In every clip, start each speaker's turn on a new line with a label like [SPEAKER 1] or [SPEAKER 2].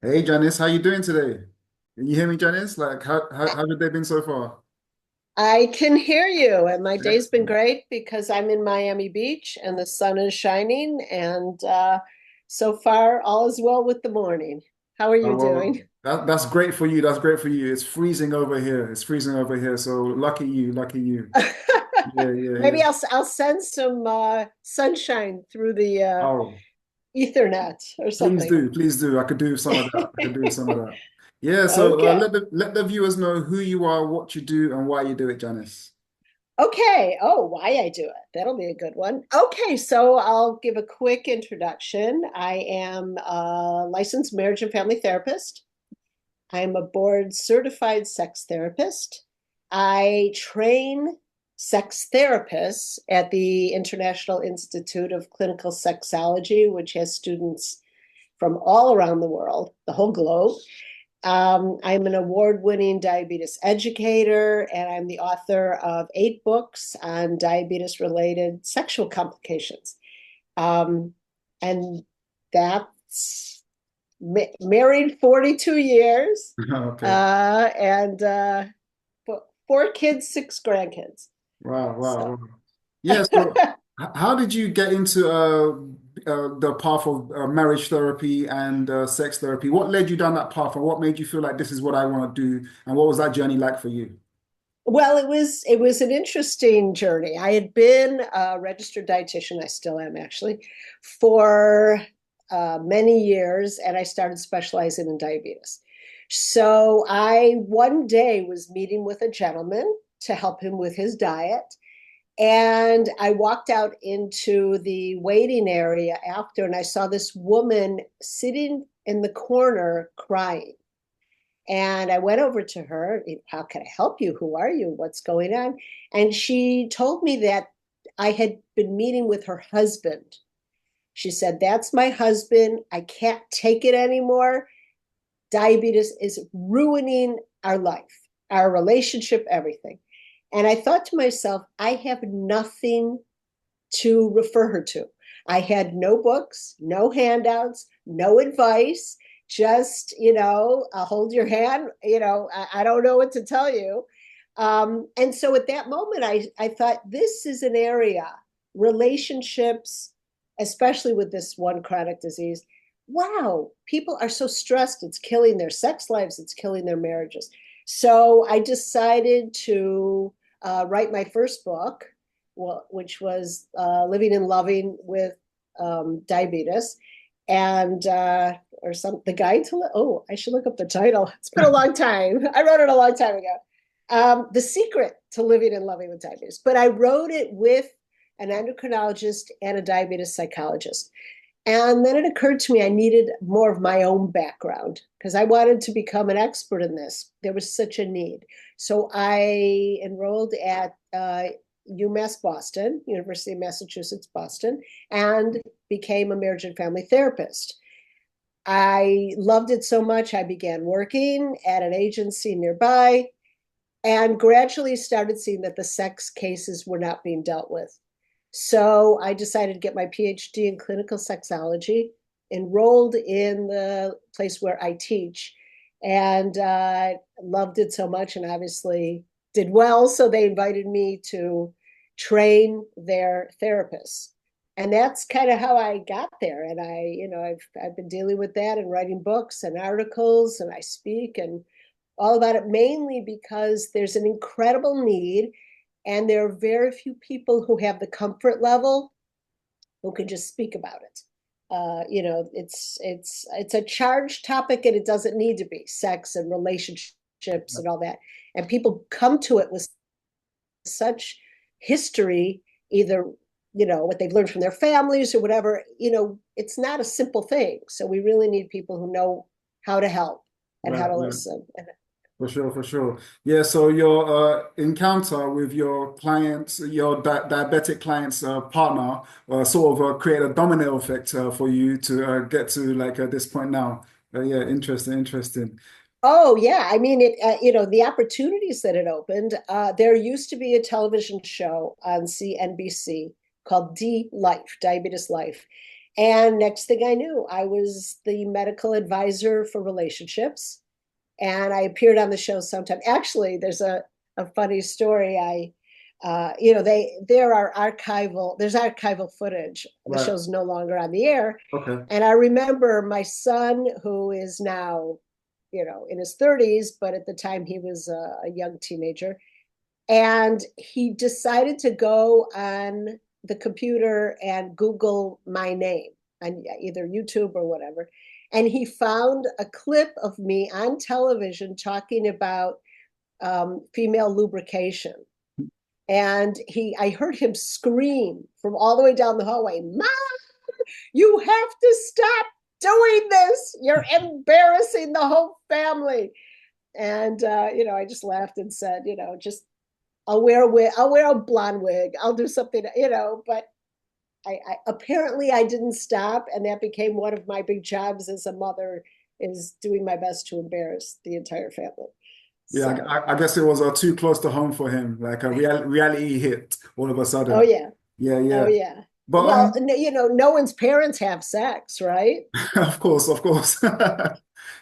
[SPEAKER 1] Hey Janis, how you doing today? Can you hear me, Janis? Like, how's your day been so far?
[SPEAKER 2] I can hear you, and my day's been
[SPEAKER 1] Excellent.
[SPEAKER 2] great because I'm in Miami Beach and the sun is shining, and so far all is well with the morning. How are
[SPEAKER 1] Oh,
[SPEAKER 2] you
[SPEAKER 1] well,
[SPEAKER 2] doing?
[SPEAKER 1] that's great for you. That's great for you. It's freezing over here. It's freezing over here. So lucky you, lucky you. Yeah, yeah, yeah.
[SPEAKER 2] Maybe I'll send some sunshine through the
[SPEAKER 1] Oh,
[SPEAKER 2] Ethernet or
[SPEAKER 1] please
[SPEAKER 2] something.
[SPEAKER 1] do, please do. I could do some of that. I could do some of that. Yeah. So
[SPEAKER 2] Okay.
[SPEAKER 1] let the viewers know who you are, what you do, and why you do it, Janice.
[SPEAKER 2] Okay. Oh, why I do it. That'll be a good one. Okay, so I'll give a quick introduction. I am a licensed marriage and family therapist. I'm a board certified sex therapist. I train sex therapists at the International Institute of Clinical Sexology, which has students from all around the world, the whole globe. I'm an award winning diabetes educator, and I'm the author of 8 books on diabetes related sexual complications. Um, and that's married 42 years,
[SPEAKER 1] Okay.
[SPEAKER 2] and 4 kids, 6 grandkids.
[SPEAKER 1] Wow, wow,
[SPEAKER 2] So,
[SPEAKER 1] wow. Yeah, so how did you get into the path of marriage therapy and sex therapy? What led you down that path, and what made you feel like this is what I want to do? And what was that journey like for you?
[SPEAKER 2] well, it was an interesting journey. I had been a registered dietitian, I still am actually, for many years, and I started specializing in diabetes. So I one day was meeting with a gentleman to help him with his diet. And I walked out into the waiting area after, and I saw this woman sitting in the corner crying. And I went over to her. How can I help you? Who are you? What's going on? And she told me that I had been meeting with her husband. She said, "That's my husband. I can't take it anymore. Diabetes is ruining our life, our relationship, everything." And I thought to myself, I have nothing to refer her to. I had no books, no handouts, no advice, just, I'll hold your hand. I don't know what to tell you. And so at that moment, I thought this is an area, relationships, especially with this one chronic disease. Wow, people are so stressed. It's killing their sex lives, it's killing their marriages. So I decided to write my first book, well, which was Living and Loving with Diabetes, and or some the guide to oh, I should look up the title. It's been a long time. I wrote it a long time ago. The Secret to Living and Loving with Diabetes, but I wrote it with an endocrinologist and a diabetes psychologist. And then it occurred to me I needed more of my own background because I wanted to become an expert in this. There was such a need. So I enrolled at UMass Boston, University of Massachusetts, Boston, and became a marriage and family therapist. I loved it so much, I began working at an agency nearby and gradually started seeing that the sex cases were not being dealt with. So I decided to get my PhD in clinical sexology, enrolled in the place where I teach, and loved it so much and obviously did well. So they invited me to train their therapists. And that's kind of how I got there. And I've been dealing with that and writing books and articles, and I speak and all about it, mainly because there's an incredible need and there are very few people who have the comfort level who can just speak about it. It's a charged topic and it doesn't need to be sex and relationships and all that. And people come to it with such history, either what they've learned from their families or whatever. It's not a simple thing. So we really need people who know how to help and how
[SPEAKER 1] Right,
[SPEAKER 2] to
[SPEAKER 1] right.
[SPEAKER 2] listen.
[SPEAKER 1] For sure, for sure. Yeah, so your encounter with your clients, your diabetic clients partner, sort of create a domino effect for you to get to like this point now. Yeah, interesting, interesting.
[SPEAKER 2] Oh yeah, I mean the opportunities that it opened. There used to be a television show on CNBC called D Life, Diabetes Life, And next thing I knew, I was the medical advisor for relationships. And I appeared on the show sometime. Actually, there's a funny story. There's archival footage. The
[SPEAKER 1] Right.
[SPEAKER 2] show's no longer on the air.
[SPEAKER 1] Okay.
[SPEAKER 2] And I remember my son, who is now, in his 30s, but at the time he was a young teenager. And he decided to go on the computer and Google my name on either YouTube or whatever. And he found a clip of me on television talking about female lubrication. And I heard him scream from all the way down the hallway, "Mom, you have to stop doing this. You're embarrassing the whole family." And I just laughed and said, just I'll wear a wig, I'll wear a blonde wig, I'll do something, but I apparently I didn't stop, and that became one of my big jobs as a mother, is doing my best to embarrass the entire family.
[SPEAKER 1] Yeah,
[SPEAKER 2] So,
[SPEAKER 1] I guess it was too close to home for him, like a reality hit all of a
[SPEAKER 2] oh
[SPEAKER 1] sudden.
[SPEAKER 2] yeah,
[SPEAKER 1] Yeah,
[SPEAKER 2] oh
[SPEAKER 1] yeah.
[SPEAKER 2] yeah.
[SPEAKER 1] But
[SPEAKER 2] Well, no one's parents have sex, right?
[SPEAKER 1] of course, of course.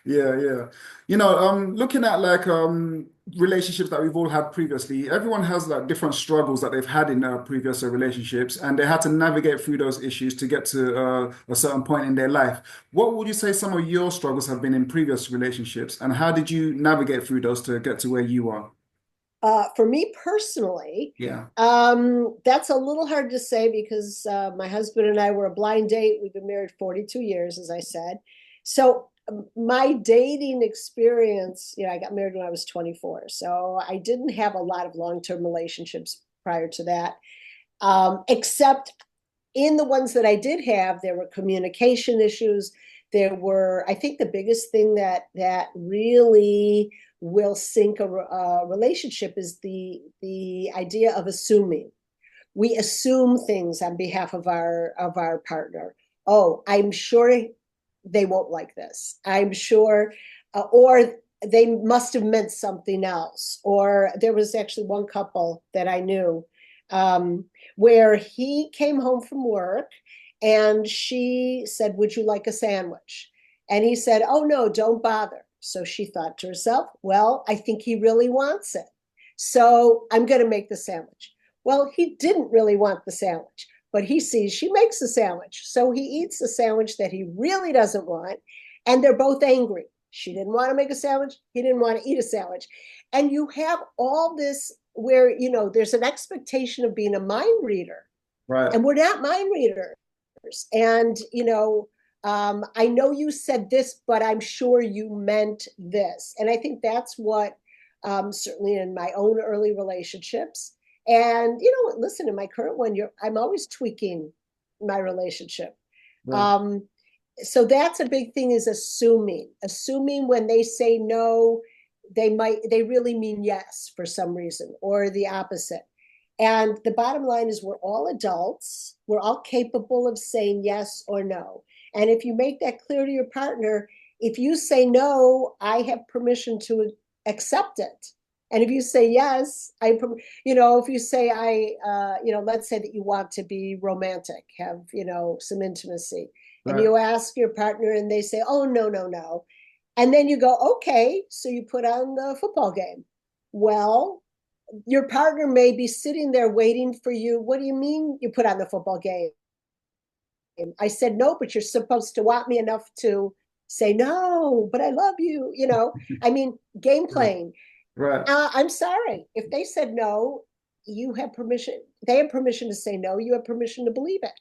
[SPEAKER 1] Yeah, yeah. Looking at like relationships that we've all had previously, everyone has like different struggles that they've had in previous relationships, and they had to navigate through those issues to get to a certain point in their life. What would you say some of your struggles have been in previous relationships, and how did you navigate through those to get to where you are?
[SPEAKER 2] For me personally,
[SPEAKER 1] Yeah.
[SPEAKER 2] that's a little hard to say because my husband and I were a blind date. We've been married 42 years, as I said. So my dating experience, I got married when I was 24. So I didn't have a lot of long-term relationships prior to that, except in the ones that I did have, there were communication issues. I think the biggest thing that really will sink a relationship is the idea of assuming. We assume things on behalf of our partner. Oh, I'm sure they won't like this. I'm sure, or they must have meant something else. Or there was actually one couple that I knew, um, where he came home from work and she said, "Would you like a sandwich?" And he said, "Oh, no, don't bother." So she thought to herself, "Well, I think he really wants it. So I'm going to make the sandwich." Well, he didn't really want the sandwich, but he sees she makes the sandwich. So he eats the sandwich that he really doesn't want. And they're both angry. She didn't want to make a sandwich. He didn't want to eat a sandwich. And you have all this where, there's an expectation of being a mind reader.
[SPEAKER 1] Right.
[SPEAKER 2] And we're not mind readers. And, I know you said this, but I'm sure you meant this. And I think that's what, certainly in my own early relationships, and listen, in my current one, I'm always tweaking my relationship.
[SPEAKER 1] Right.
[SPEAKER 2] Um, so that's a big thing, is assuming when they say no, they really mean yes for some reason, or the opposite. And the bottom line is we're all adults. We're all capable of saying yes or no. And if you make that clear to your partner, if you say no, I have permission to accept it. And if you say yes, if you say let's say that you want to be romantic, have, some intimacy, and
[SPEAKER 1] Right.
[SPEAKER 2] you ask your partner and they say, "Oh, no, no, no." And then you go, "Okay, so you put on the football game." Well, your partner may be sitting there waiting for you. "What do you mean you put on the football game?" I said, "No, but you're supposed to want me enough to say no, but I love you." I mean, game
[SPEAKER 1] Right.
[SPEAKER 2] playing.
[SPEAKER 1] Right.
[SPEAKER 2] I'm sorry. If they said no, you have permission. They have permission to say no. You have permission to believe it.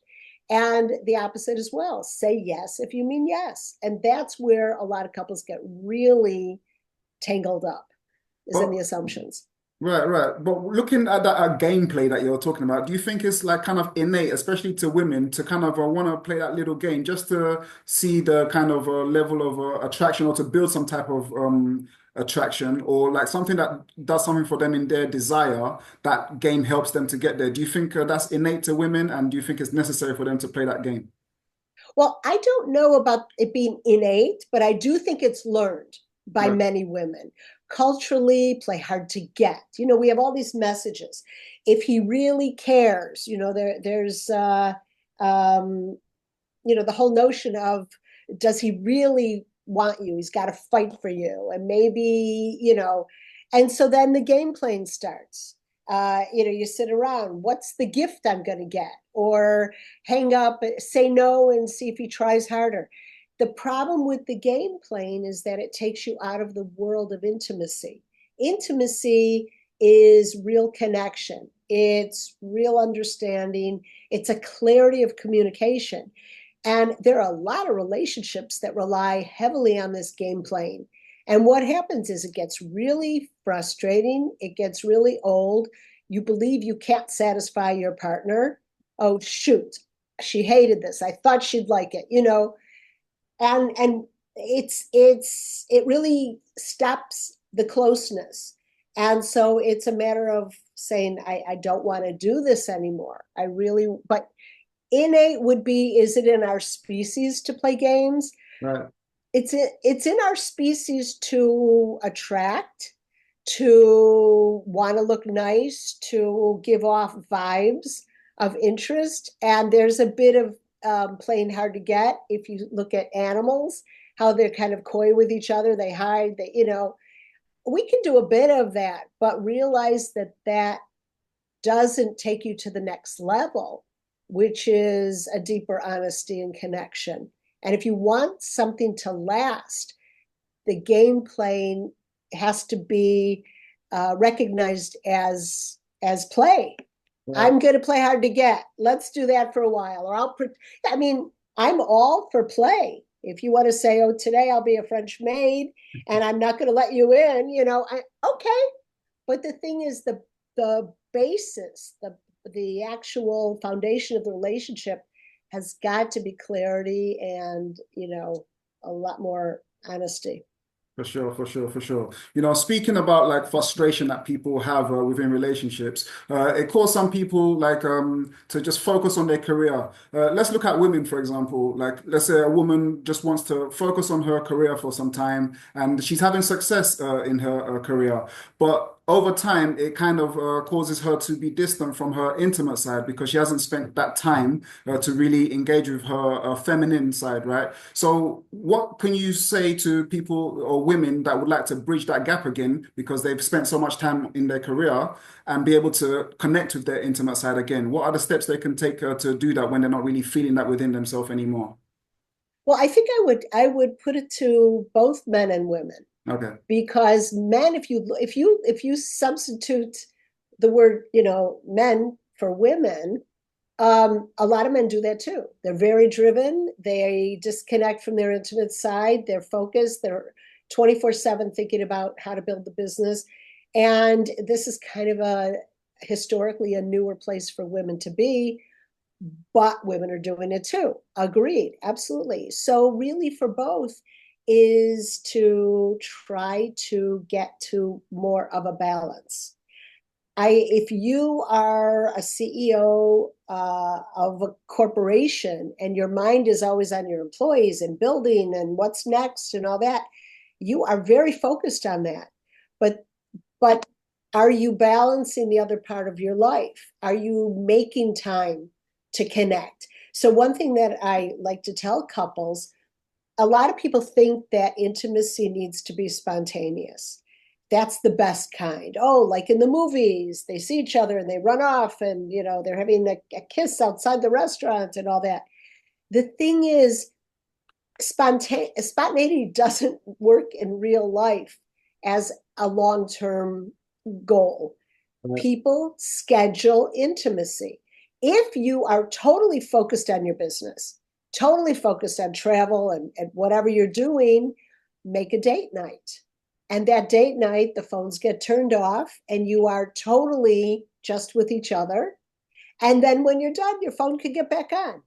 [SPEAKER 2] And the opposite as well. Say yes if you mean yes. And that's where a lot of couples get really tangled up, is in
[SPEAKER 1] But
[SPEAKER 2] the assumptions.
[SPEAKER 1] Right, right. But looking at that gameplay that you're talking about, do you think it's like kind of innate, especially to women, to kind of want to play that little game just to see the kind of level of attraction, or to build some type of attraction, or like something that does something for them in their desire, that game helps them to get there? Do you think that's innate to women, and do you think it's necessary for them to play that game?
[SPEAKER 2] Well, I don't know about it being innate, but I do think it's learned by
[SPEAKER 1] Right,
[SPEAKER 2] many women. Culturally, play hard to get. We have all these messages. If he really cares, there's um, the whole notion of, does he really want you? He's got to fight for you. And maybe, and so then the game playing starts. You sit around, what's the gift I'm going to get? Or hang up, say no, and see if he tries harder. The problem with the game playing is that it takes you out of the world of intimacy. Intimacy is real connection. It's real understanding. It's a clarity of communication. And there are a lot of relationships that rely heavily on this game playing. And what happens is it gets really frustrating. It gets really old. You believe you can't satisfy your partner. Oh, shoot, she hated this. I thought she'd like it, and it really stops the closeness. And so it's a matter of saying, I don't want to do this anymore. But innate would be, is it in our species to play games?
[SPEAKER 1] Right.
[SPEAKER 2] It's in our species to attract, to want to look nice, to give off vibes of interest. And there's a bit of playing hard to get. If you look at animals, how they're kind of coy with each other, they hide, we can do a bit of that, but realize that that doesn't take you to the next level, which is a deeper honesty and connection. And if you want something to last, the game playing has to be recognized as play.
[SPEAKER 1] Right.
[SPEAKER 2] I'm going to play hard to get. Let's do that for a while. I'm all for play. If you want to say, oh, today I'll be a French maid and I'm not going to let you in, okay. But the thing is, the basis, the actual foundation of the relationship has got to be clarity and, a lot more honesty.
[SPEAKER 1] For sure, for sure, for sure. Speaking about like frustration that people have within relationships, it causes some people to just focus on their career. Let's look at women, for example. Like, let's say a woman just wants to focus on her career for some time, and she's having success in her career, but over time, it kind of causes her to be distant from her intimate side because she hasn't spent that time to really engage with her feminine side, right? So, what can you say to people or women that would like to bridge that gap again because they've spent so much time in their career and be able to connect with their intimate side again? What are the steps they can take to do that when they're not really feeling that within themselves anymore?
[SPEAKER 2] Well, I think I would put it to both men and women,
[SPEAKER 1] Okay.
[SPEAKER 2] because men, if you substitute the word, men for women, a lot of men do that too. They're very driven. They disconnect from their intimate side. They're focused. They're 24/7 thinking about how to build the business. And this is kind of historically a newer place for women to be, but women are doing it too. Agreed. Absolutely. So really for both is to try to get to more of a balance. If you are a CEO of a corporation and your mind is always on your employees and building and what's next and all that, you are very focused on that. But but are you balancing the other part of your life? Are you making time to connect? So one thing that I like to tell couples, a lot of people think that intimacy needs to be spontaneous. That's the best kind. Oh, like in the movies, they see each other and they run off and, they're having a kiss outside the restaurant and all that. The thing is, spontaneity doesn't work in real life as a long-term goal.
[SPEAKER 1] Right.
[SPEAKER 2] People schedule intimacy. If you are totally focused on your business, totally focused on travel and whatever you're doing, make a date night. And that date night, the phones get turned off and you are totally just with each other. And then when you're done, your phone could get back on.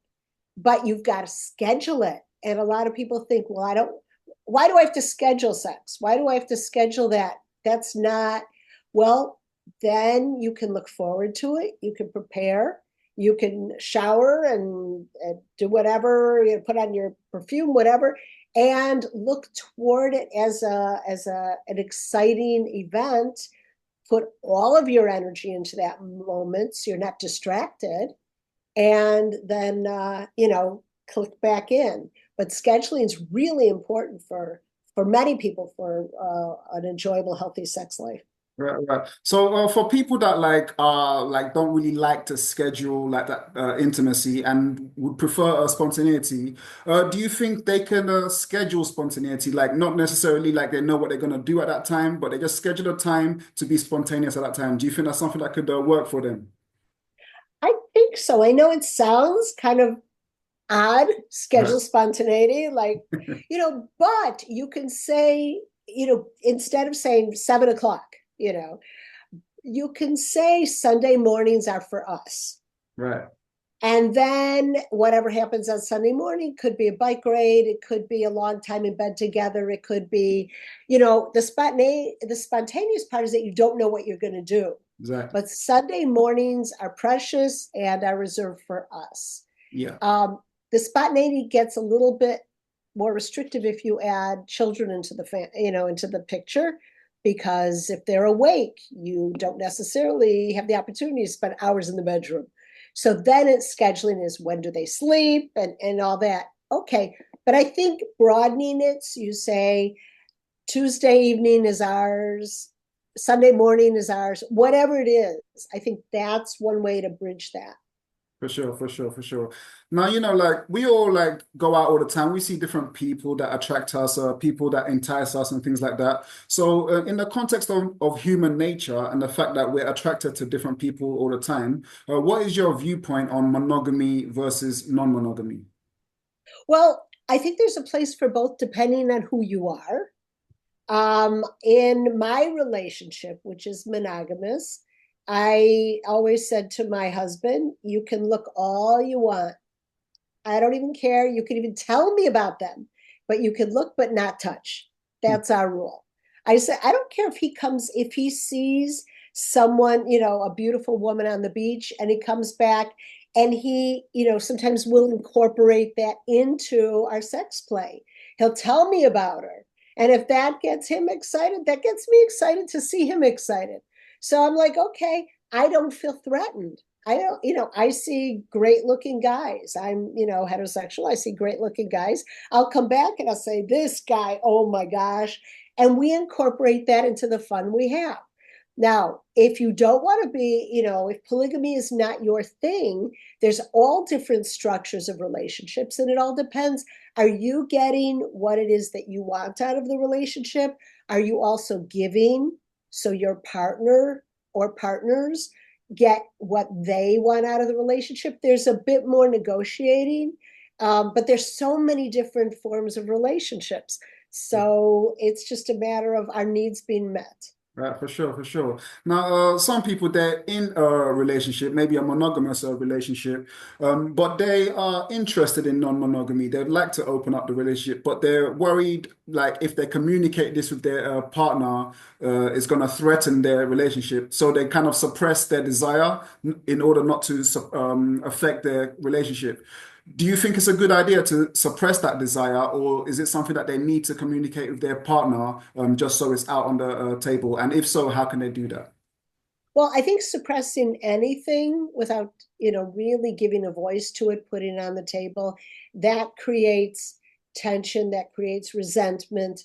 [SPEAKER 2] But you've got to schedule it. And a lot of people think, well, why do I have to schedule sex? Why do I have to schedule that? That's not, well, then you can look forward to it. You can prepare. You can shower and do whatever, put on your perfume, whatever, and look toward it as an exciting event. Put all of your energy into that moment so you're not distracted. And then, click back in. But scheduling is really important for many people for an enjoyable, healthy sex life.
[SPEAKER 1] Right, right. So for people that like don't really like to schedule like that intimacy and would prefer spontaneity, do you think they can schedule spontaneity? Like not necessarily like they know what they're gonna do at that time, but they just schedule a time to be spontaneous at that time. Do you think that's something that could work for them?
[SPEAKER 2] I think so. I know it sounds kind of odd,
[SPEAKER 1] Right.
[SPEAKER 2] schedule spontaneity, like, but you can say, instead of saying 7 o'clock, you can say Sunday mornings are for us.
[SPEAKER 1] Right.
[SPEAKER 2] And then whatever happens on Sunday morning could be a bike ride. It could be a long time in bed together. It could be, the spontaneous part is that you don't know what you're going to do.
[SPEAKER 1] Exactly.
[SPEAKER 2] But Sunday mornings are precious and are reserved for us.
[SPEAKER 1] Yeah.
[SPEAKER 2] Um, the spontaneity gets a little bit more restrictive if you add children into the picture, because if they're awake, you don't necessarily have the opportunity to spend hours in the bedroom. So then it's scheduling is when do they sleep and all that. Okay. But I think broadening it, so you say Tuesday evening is ours, Sunday morning is ours, whatever it is. I think that's one way to bridge that.
[SPEAKER 1] For sure, for sure, for sure. Now, like we all like go out all the time. We see different people that attract us, people that entice us, and things like that. So, in the context of human nature and the fact that we're attracted to different people all the time, what is your viewpoint on monogamy versus non-monogamy?
[SPEAKER 2] Well, I think there's a place for both depending on who you are. In my relationship, which is monogamous, I always said to my husband, you can look all you want. I don't even care. You can even tell me about them, but you can look but not touch. That's our rule. I said, I don't care if he sees someone, a beautiful woman on the beach and he comes back and he, sometimes will incorporate that into our sex play. He'll tell me about her. And if that gets him excited, that gets me excited to see him excited. So I'm like, okay, I don't feel threatened. I don't, I see great looking guys. I'm, heterosexual. I see great looking guys. I'll come back and I'll say, this guy, oh my gosh. And we incorporate that into the fun we have. Now, if you don't want to be, if polygamy is not your thing, there's all different structures of relationships, and it all depends. Are you getting what it is that you want out of the relationship? Are you also giving? So your partner or partners get what they want out of the relationship. There's a bit more negotiating, but there's so many different forms of relationships. So it's just a matter of our needs being met.
[SPEAKER 1] Right, for sure, for sure. Now, some people they're in a relationship, maybe a monogamous relationship, but they are interested in non-monogamy. They'd like to open up the relationship, but they're worried, like if they communicate this with their partner, it's going to threaten their relationship. So they kind of suppress their desire in order not to affect their relationship. Do you think it's a good idea to suppress that desire, or is it something that they need to communicate with their partner, just so it's out on the table? And if so, how can they do that?
[SPEAKER 2] Well, I think suppressing anything without, really giving a voice to it, putting it on the table, that creates tension, that creates resentment.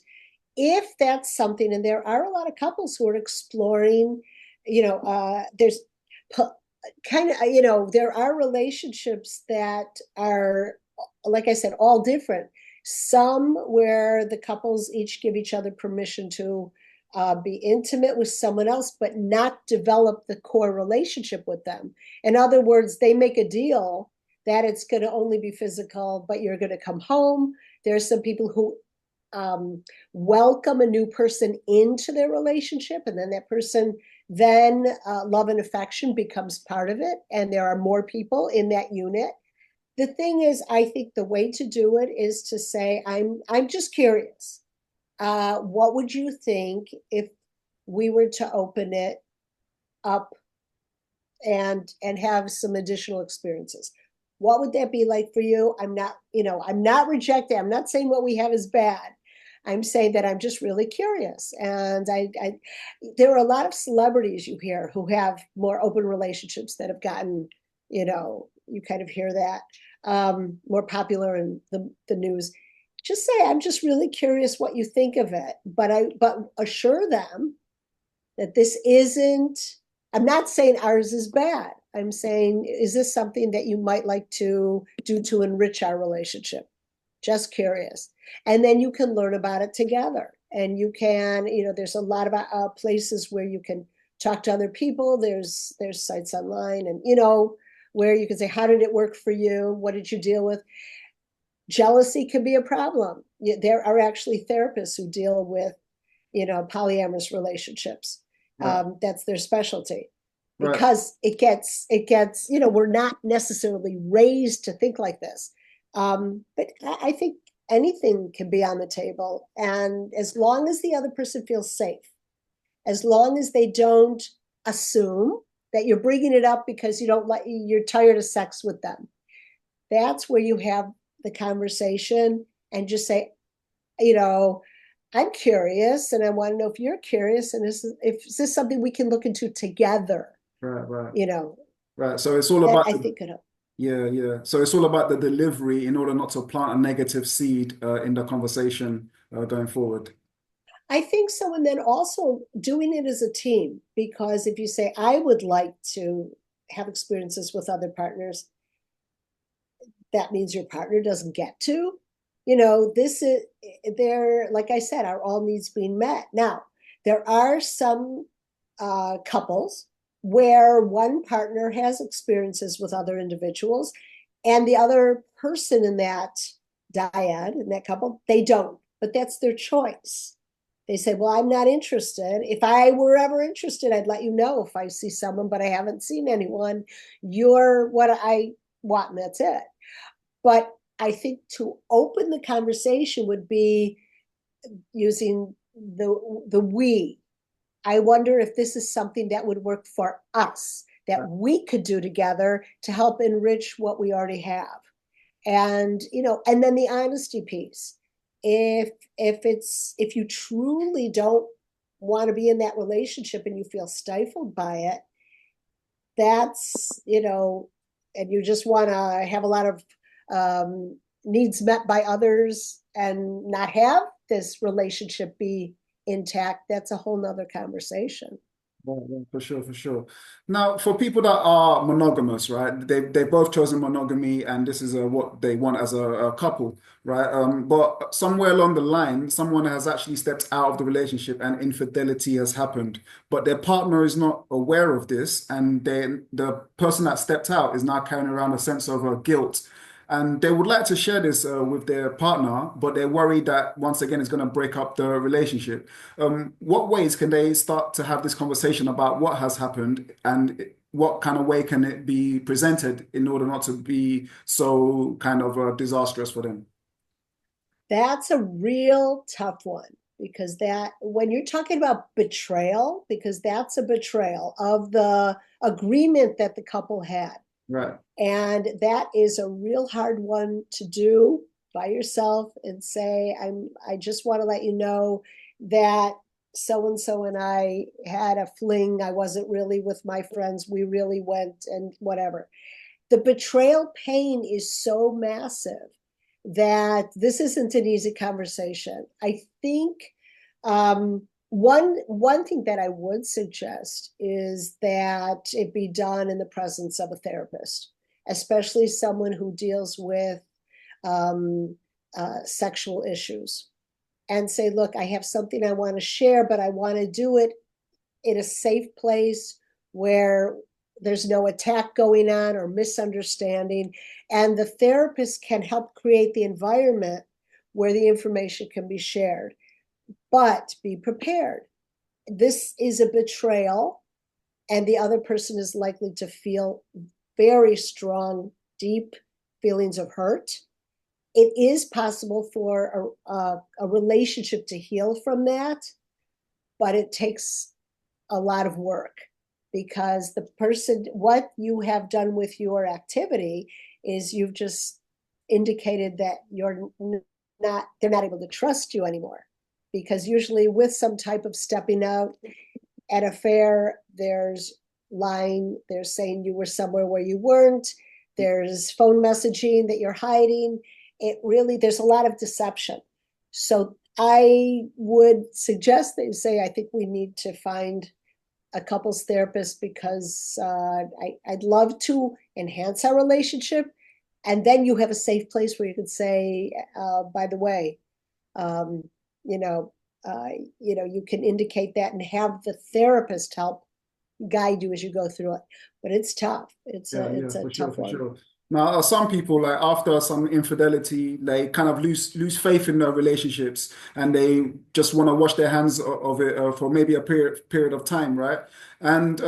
[SPEAKER 2] If that's something, and there are a lot of couples who are exploring, there's kind of, there are relationships that are, like I said, all different. Some where the couples each give each other permission to be intimate with someone else, but not develop the core relationship with them. In other words, they make a deal that it's going to only be physical, but you're going to come home. There's some people who welcome a new person into their relationship, and then that person then love and affection becomes part of it, and there are more people in that unit. The thing is, I think the way to do it is to say, I'm just curious, what would you think if we were to open it up and have some additional experiences? What would that be like for you? I'm not rejecting. I'm not saying what we have is bad. I'm saying that I'm just really curious. And there are a lot of celebrities you hear who have more open relationships that have gotten, you kind of hear that. more popular in the news. Just say, I'm just really curious what you think of it. But assure them that this isn't, I'm not saying ours is bad. I'm saying, is this something that you might like to do to enrich our relationship? Just curious. And then you can learn about it together. And you can, there's a lot of places where you can talk to other people. There's sites online and, where you can say, how did it work for you? What did you deal with? Jealousy can be a problem. There are actually therapists who deal with, polyamorous relationships.
[SPEAKER 1] Right.
[SPEAKER 2] That's their specialty
[SPEAKER 1] Right.
[SPEAKER 2] because it gets, we're not necessarily raised to think like this. But I think anything can be on the table. And as long as the other person feels safe, as long as they don't assume that you're bringing it up because you're tired of sex with them, that's where you have the conversation and just say, I'm curious and I want to know if you're curious and is this something we can look into together?
[SPEAKER 1] Right. Right.
[SPEAKER 2] You know,
[SPEAKER 1] Right. So it's all
[SPEAKER 2] that
[SPEAKER 1] about
[SPEAKER 2] I
[SPEAKER 1] the,
[SPEAKER 2] think could help.
[SPEAKER 1] yeah, yeah. So it's all about the delivery in order not to plant a negative seed in the conversation going forward.
[SPEAKER 2] I think so. And then also doing it as a team, because if you say, I would like to have experiences with other partners, that means your partner doesn't get to. This is there, like I said, are all needs being met. Now, there are some couples where one partner has experiences with other individuals and the other person in that dyad, in that couple, they don't, but that's their choice. They say, well, I'm not interested. If I were ever interested, I'd let you know if I see someone, but I haven't seen anyone. You're what I want, and that's it. But I think to open the conversation would be using the we. I wonder if this is something that would work for us, that
[SPEAKER 1] Right.
[SPEAKER 2] we could do together to help enrich what we already have. And and then the honesty piece. If you truly don't want to be in that relationship and you feel stifled by it, that's and you just want to have a lot of needs met by others and not have this relationship be intact, that's a whole nother conversation.
[SPEAKER 1] Yeah, yeah, for sure, for sure. Now, for people that are monogamous, right? They've both chosen monogamy, and this is what they want as a couple, right? But somewhere along the line, someone has actually stepped out of the relationship, and infidelity has happened. But their partner is not aware of this, and the person that stepped out is now carrying around a sense of guilt. And they would like to share this with their partner, but they're worried that once again it's going to break up the relationship. What ways can they start to have this conversation about what has happened and what kind of way can it be presented in order not to be so kind of disastrous for them?
[SPEAKER 2] That's a real tough one because that when you're talking about betrayal, because that's a betrayal of the agreement that the couple had.
[SPEAKER 1] Right.
[SPEAKER 2] And that is a real hard one to do by yourself and say, I just want to let you know that so and so and I had a fling. I wasn't really with my friends. We really went and whatever. The betrayal pain is so massive that this isn't an easy conversation. I think one thing that I would suggest is that it be done in the presence of a therapist, especially someone who deals with um, sexual issues, and say, look, I have something I want to share, but I want to do it in a safe place where there's no attack going on or misunderstanding. And the therapist can help create the environment where the information can be shared. But be prepared. This is a betrayal, and the other person is likely to feel very strong, deep feelings of hurt. It is possible for a relationship to heal from that, but it takes a lot of work because the person, what you have done with your activity is you've just indicated that they're not able to trust you anymore. Because usually with some type of stepping out at a fair, there's lying, there's saying you were somewhere where you weren't, there's phone messaging that you're hiding. It really, there's a lot of deception. So I would suggest that you say, I think we need to find a couples therapist because I'd love to enhance our relationship. And then you have a safe place where you can say, by the way, um, you know, you can indicate that and have the therapist help guide you as you go through it. But it's tough. It's a
[SPEAKER 1] Yeah, yeah,
[SPEAKER 2] it's a
[SPEAKER 1] for sure,
[SPEAKER 2] tough
[SPEAKER 1] for
[SPEAKER 2] one.
[SPEAKER 1] sure. Now, some people like after some infidelity, they kind of lose faith in their relationships, and they just want to wash their hands of it for maybe a period of time, right? And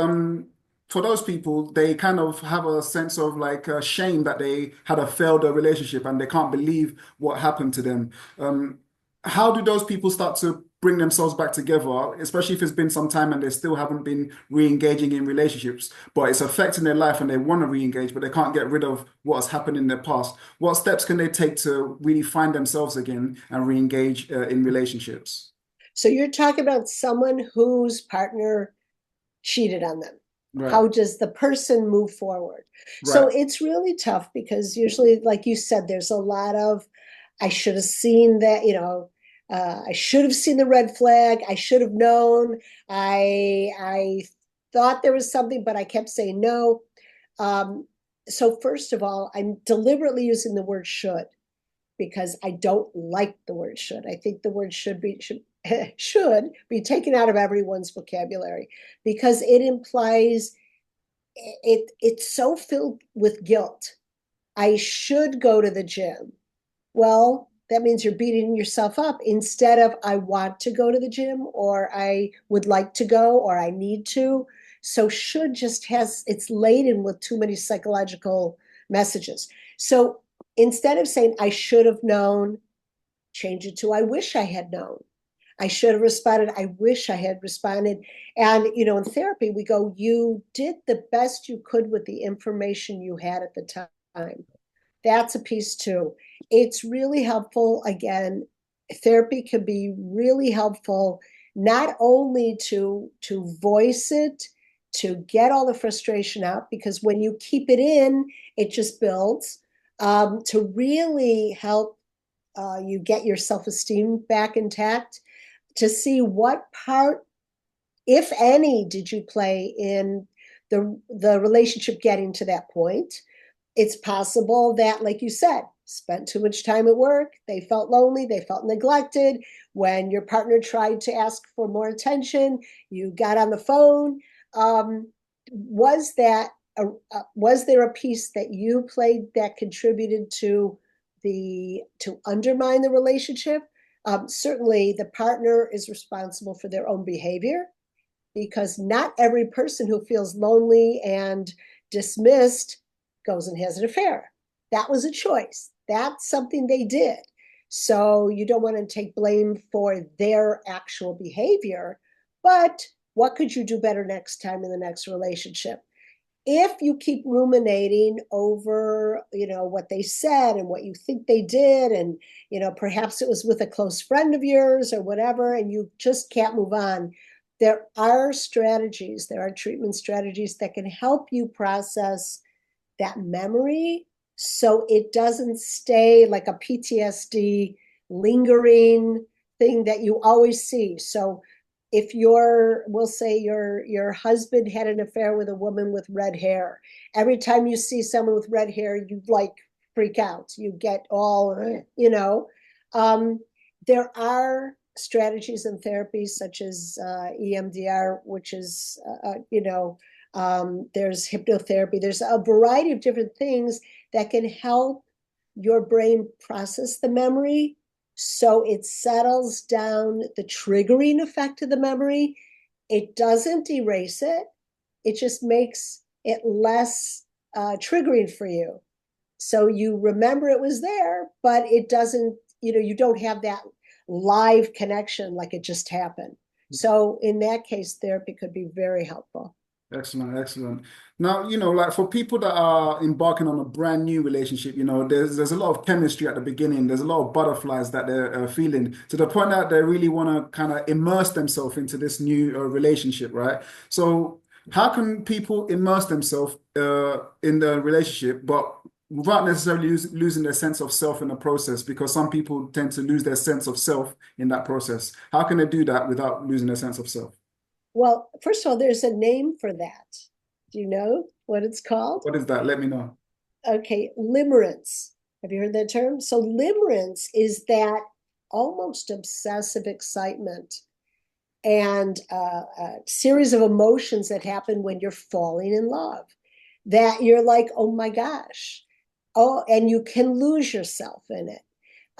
[SPEAKER 1] for those people, they kind of have a sense of like shame that they had a failed relationship, and they can't believe what happened to them. Um, how do those people start to bring themselves back together, especially if it's been some time and they still haven't been re-engaging in relationships, but it's affecting their life and they want to re-engage, but they can't get rid of what has happened in their past? What steps can they take to really find themselves again and re-engage in relationships?
[SPEAKER 2] So you're talking about someone whose partner cheated on them.
[SPEAKER 1] Right,
[SPEAKER 2] How does the person move forward? So
[SPEAKER 1] right,
[SPEAKER 2] it's really tough because usually, like you said, there's a lot of, I should have seen that, I should have seen the red flag. I should have known. I thought there was something, but I kept saying no. Um, so first of all, I'm deliberately using the word should because I don't like the word should. I think the word should be taken out of everyone's vocabulary because it implies it's so filled with guilt. I should go to the gym. Well, that means you're beating yourself up instead of I want to go to the gym or I would like to go or I need to. So should just has it's laden with too many psychological messages. So instead of saying I should have known, change it to I wish I had known. I should have responded. I wish I had responded. And, in therapy, we go, you did the best you could with the information you had at the time. That's a piece too. It's really helpful. Again, therapy can be really helpful, not only to voice it, to get all the frustration out, because when you keep it in, it just builds. To really help you get your self-esteem back intact, to see what part, if any, did you play in the relationship getting to that point. It's possible that, like you said, spent too much time at work, they felt lonely, they felt neglected. When your partner tried to ask for more attention, you got on the phone. um, was that was there a piece that you played that contributed to undermine the relationship? Certainly the partner is responsible for their own behavior, because not every person who feels lonely and dismissed goes and has an affair. That was a choice. That's something they did. So you don't want to take blame for their actual behavior, but what could you do better next time in the next relationship? If you keep ruminating over, what they said and what you think they did, and, perhaps it was with a close friend of yours or whatever, and you just can't move on, there are strategies, there are treatment strategies that can help you process that memory so it doesn't stay like a PTSD lingering thing that you always see. So if we'll say your husband had an affair with a woman with red hair, every time you see someone with red hair, you like freak out. You get all, um, there are strategies and therapies such as EMDR, which is, there's hypnotherapy. There's a variety of different things that can help your brain process the memory so it settles down the triggering effect of the memory. It doesn't erase it, it just makes it less triggering for you. So you remember it was there, but it doesn't, you don't have that live connection like it just happened. So in that case, therapy could be very helpful.
[SPEAKER 1] excellent, excellent. Now, like for people that are embarking on a brand new relationship, there's a lot of chemistry at the beginning. There's a lot of butterflies that they're feeling to the point that they really want to kind of immerse themselves into this new relationship, right? So, how can people immerse themselves in the relationship, but without necessarily losing their sense of self in the process, because some people tend to lose their sense of self in that process. How can they do that without losing their sense of self?
[SPEAKER 2] Well, first of all, there's a name for that. Do you know what it's called?
[SPEAKER 1] What is that? Let me know.
[SPEAKER 2] Okay, limerence. Have you heard that term? So limerence is that almost obsessive excitement and a series of emotions that happen when you're falling in love, that you're like, oh my gosh. Oh, and you can lose yourself in it.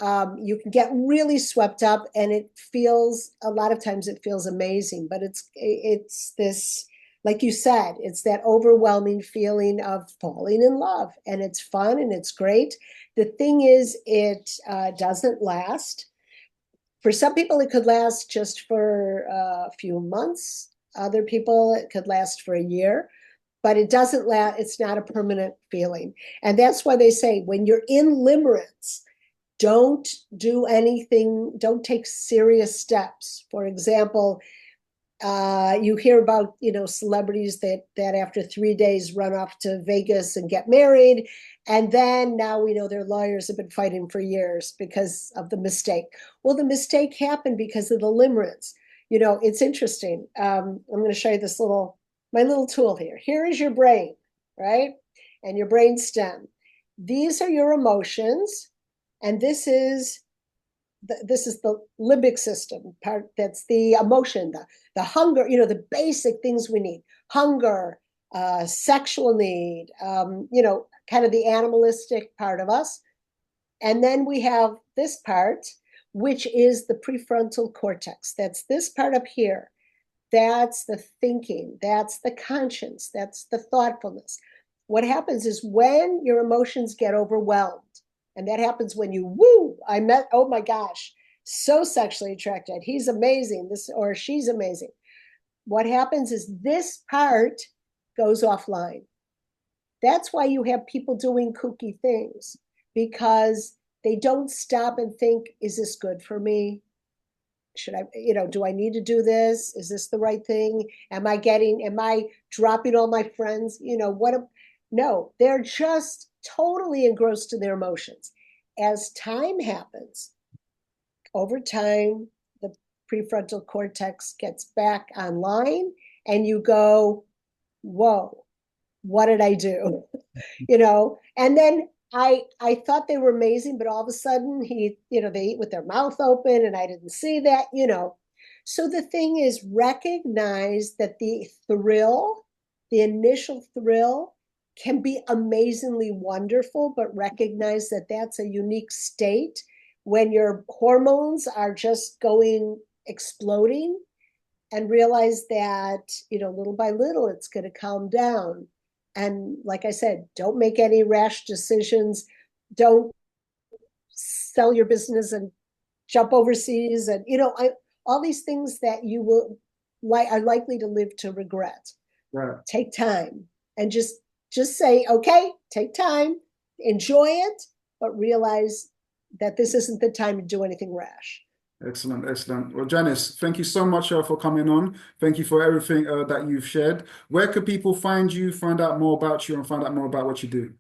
[SPEAKER 2] You can get really swept up, and it feels, a lot of times it feels amazing, but it's this, like you said, it's that overwhelming feeling of falling in love, and it's fun and it's great. The thing is, it doesn't last. For some people, it could last just for a few months. Other people, it could last for a year, but it doesn't last. It's not a permanent feeling. And that's why they say when you're in limerence, don't do anything, don't take serious steps. For example, you hear about, celebrities that after 3 days run off to Vegas and get married, and then now we know their lawyers have been fighting for years because of the mistake. Well, the mistake happened because of the limerence. It's interesting. I'm going to show you my little tool here. Here is your brain, right? And your brain stem. These are your emotions, and this is the limbic system part. That's the emotion, the hunger, the basic things we need: hunger, sexual need, kind of the animalistic part of us. And then we have this part, which is the prefrontal cortex. That's this part up here. That's the thinking, that's the conscience, that's the thoughtfulness. What happens is when your emotions get overwhelmed, and that happens when oh my gosh, so sexually attracted, he's amazing, this or she's amazing. What happens is this part goes offline. That's why you have people doing kooky things, because they don't stop and think, is this good for me? Should I, do I need to do this? Is this the right thing? Am I dropping all my friends? No, they're just totally engrossed in their emotions. As time happens, over time, the prefrontal cortex gets back online, and you go, whoa, what did I do? And then I thought they were amazing, but all of a sudden they eat with their mouth open, and I didn't see that. So the thing is, recognize that the initial thrill can be amazingly wonderful, but recognize that that's a unique state when your hormones are just exploding, and realize that, little by little, it's going to calm down. And like I said, don't make any rash decisions. Don't sell your business and jump overseas. And, all these things that you are likely to live to regret.
[SPEAKER 1] Right.
[SPEAKER 2] Take time and just say, okay, take time, enjoy it, but realize that this isn't the time to do anything rash.
[SPEAKER 1] Excellent, excellent. Well, Janis, thank you so much for coming on. Thank you for everything that you've shared. Where could people find you, find out more about you, and find out more about what you do?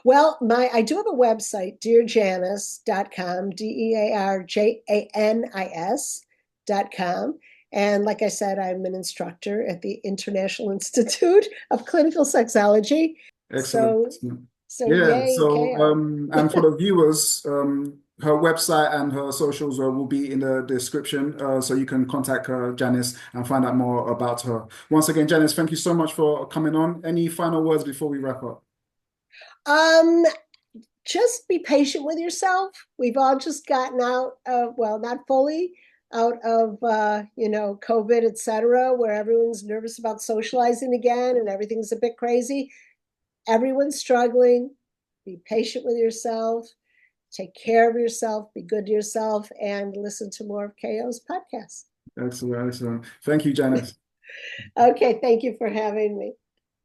[SPEAKER 2] Well, I do have a website, dearjanis.com, DearJanis.com. And like I said, I'm an instructor at the International Institute of Clinical Sexology.
[SPEAKER 1] Excellent.
[SPEAKER 2] So
[SPEAKER 1] Yeah.
[SPEAKER 2] yay,
[SPEAKER 1] So,
[SPEAKER 2] Kayo.
[SPEAKER 1] and for the viewers, her website and her socials will be in the description, so you can contact her, Janis, and find out more about her. Once again, Janis, thank you so much for coming on. Any final words before we wrap up?
[SPEAKER 2] Just be patient with yourself. We've all just gotten out of, well, not fully out of, COVID, etc., where everyone's nervous about socializing again and everything's a bit crazy. Everyone's struggling. Be patient with yourself. Take care of yourself. Be good to yourself, and listen to more of Kayo's podcast.
[SPEAKER 1] Excellent, excellent. Thank you, Janis.
[SPEAKER 2] Okay, thank you for having me.